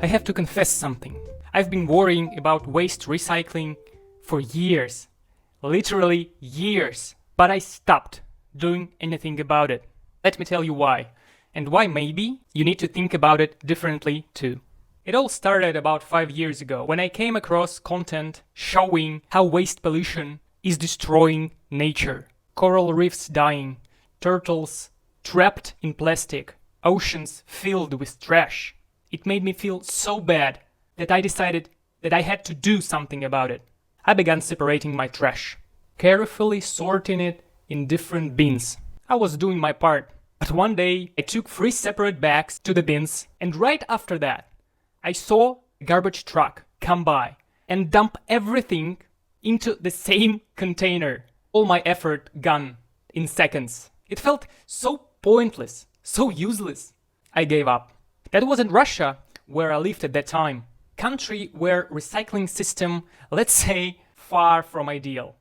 I have to confess something. I've been worrying about waste recycling for years. Literally years. But I stopped doing anything about it. Let me tell you why. And why maybe you need to think about it differently too. It all started about 5 years ago when I came across content showing how waste pollution is destroying nature. Coral reefs dying, turtles trapped in plastic, oceans filled with trash. It made me feel so bad that I decided that I had to do something about it. I began separating my trash, carefully sorting it in different bins. I was doing my part, but one day I took 3 separate bags to the bins, and right after that, I saw a garbage truck come by and dump everything into the same container. All my effort gone in seconds. It felt so pointless, so useless. I gave up. That wasn't Russia, where I lived at that time. Country where recycling system, let's say, far from ideal.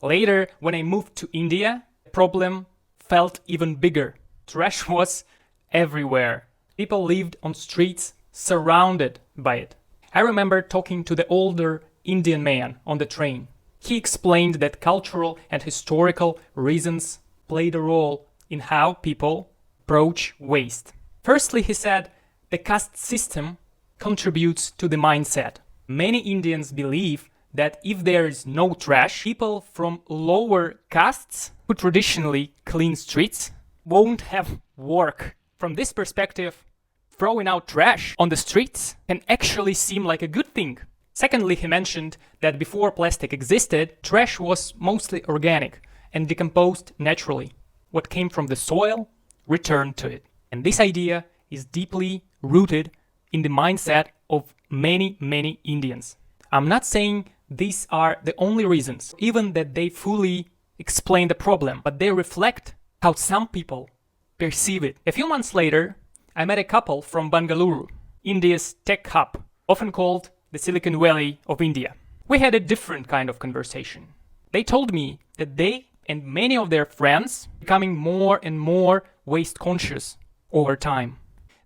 Later, when I moved to India, the problem felt even bigger. Trash was everywhere. People lived on streets surrounded by it. I remember talking to the older Indian man on the train. He explained that cultural and historical reasons played a role in how people approach waste. Firstly, he said, the caste system contributes to the mindset. Many Indians believe that if there is no trash, people from lower castes who traditionally clean streets won't have work. From this perspective, throwing out trash on the streets can actually seem like a good thing. Secondly, he mentioned that before plastic existed, trash was mostly organic and decomposed naturally. What came from the soil returned to it. And this idea is deeply rooted in the mindset of many Indians. I'm not saying these are the only reasons, even that they fully explain the problem, but they reflect how some people perceive it. A few months later, I met a couple from Bangalore, India's tech hub, often called the Silicon Valley of India. We had a different kind of conversation. They told me that they and many of their friends are becoming more and more waste conscious over time.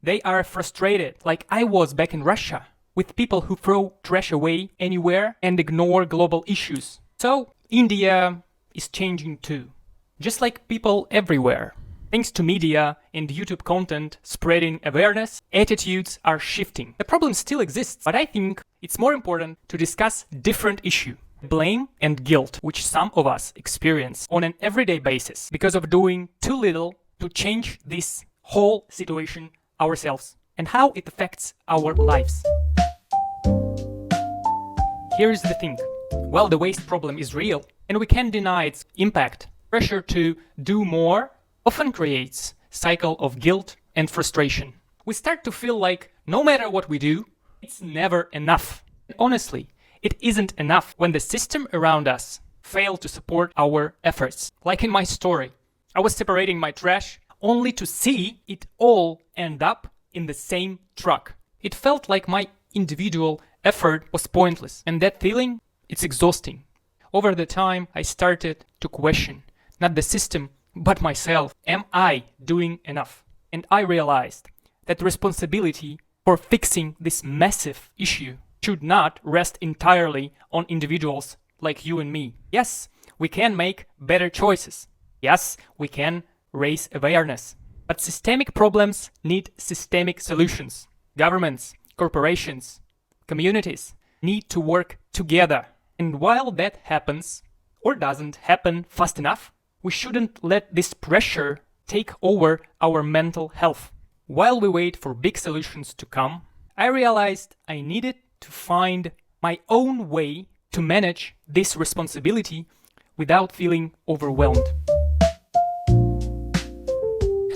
They are frustrated, like I was back in Russia, with people who throw trash away anywhere and ignore global issues. So India is changing too, just like people everywhere. Thanks to media and YouTube content spreading awareness, attitudes are shifting. The problem still exists, but I think it's more important to discuss different issue. Blame and guilt, which some of us experience on an everyday basis because of doing too little to change this whole situation ourselves, and how it affects our lives. Here's the thing. Well, the waste problem is real, and we can't deny its impact. Pressure to do more often creates a cycle of guilt and frustration. We start to feel like no matter what we do, it's never enough. And honestly, it isn't enough when the system around us fails to support our efforts. Like in my story, I was separating my trash only to see it all end up in the same truck. It felt like my individual effort was pointless, and that feeling, it's exhausting. Over the time, I started to question, not the system, but myself. Am I doing enough? And I realized that responsibility for fixing this massive issue should not rest entirely on individuals like you and me. Yes, we can make better choices. Yes, we can raise awareness. But systemic problems need systemic solutions. Governments, corporations, communities need to work together. And while that happens, or doesn't happen fast enough, we shouldn't let this pressure take over our mental health. While we wait for big solutions to come, I realized I needed to find my own way to manage this responsibility without feeling overwhelmed.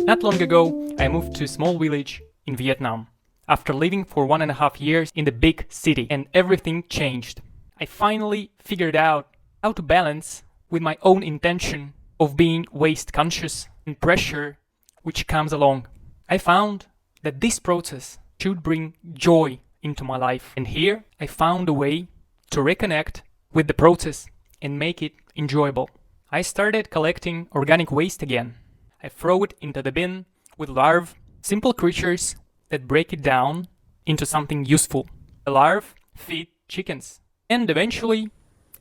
Not long ago, I moved to a small village in Vietnam. After living for 1.5 years in the big city, and everything changed. I finally figured out how to balance with my own intention of being waste conscious and pressure which comes along. I found that this process should bring joy into my life. And here I found a way to reconnect with the process and make it enjoyable. I started collecting organic waste again. I throw it into the bin with larvae, simple creatures that break it down into something useful. The larvae feed chickens, and eventually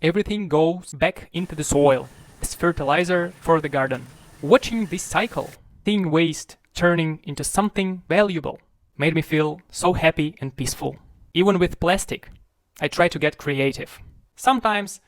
everything goes back into the soil as fertilizer for the garden. Watching this cycle, seeing waste turning into something valuable, made me feel so happy and peaceful. Even with plastic, I try to get creative. Sometimes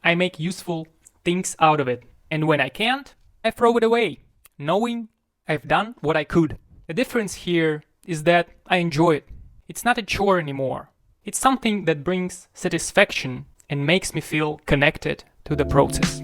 I make useful things out of it, and when I can't, I throw it away, knowing I've done what I could. The difference here is that I enjoy it. It's not a chore anymore. It's something that brings satisfaction and makes me feel connected to the process.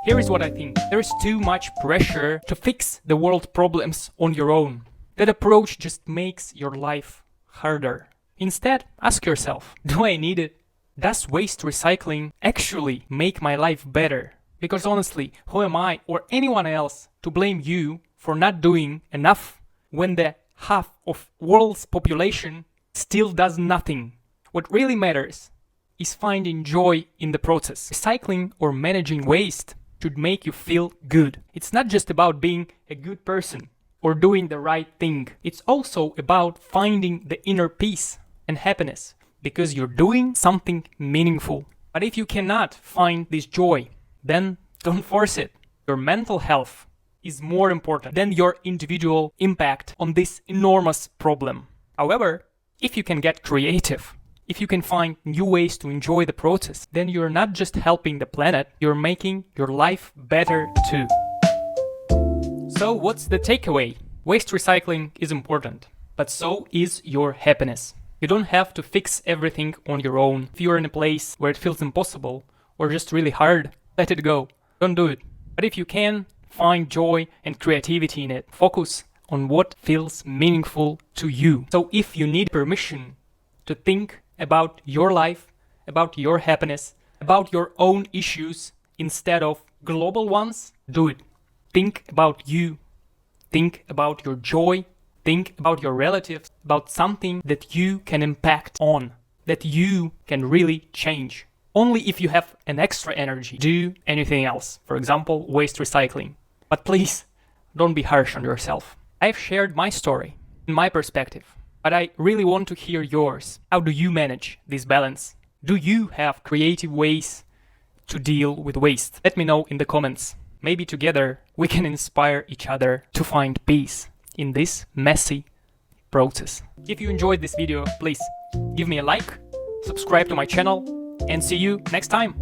Here is what I think. There is too much pressure to fix the world problems on your own. That approach just makes your life harder. Instead, ask yourself, do I need it? Does waste recycling actually make my life better? Because honestly, who am I or anyone else to blame you for not doing enough when the half of world's population still does nothing? What really matters is finding joy in the process. Recycling or managing waste should make you feel good. It's not just about being a good person or doing the right thing. It's also about finding the inner peace and happiness because you're doing something meaningful. But if you cannot find this joy, then don't force it. Your mental health is more important than your individual impact on this enormous problem. However, if you can get creative, if you can find new ways to enjoy the process, then you're not just helping the planet, you're making your life better too. So what's the takeaway? Waste recycling is important, but so is your happiness. You don't have to fix everything on your own. If you're in a place where it feels impossible or just really hard, let it go. Don't do it. But if you can, find joy and creativity in it. Focus on what feels meaningful to you. So if you need permission to think about your life, about your happiness, about your own issues instead of global ones, do it. Think about you. Think about your joy. Think about your relatives, about something that you can impact on, that you can really change. Only if you have an extra energy, do anything else. For example, waste recycling. But please, don't be harsh on yourself. I've shared my story, my perspective, but I really want to hear yours. How do you manage this balance? Do you have creative ways to deal with waste? Let me know in the comments. Maybe together we can inspire each other to find peace in this messy process. If you enjoyed this video, please give me a like, subscribe to my channel, and see you next time.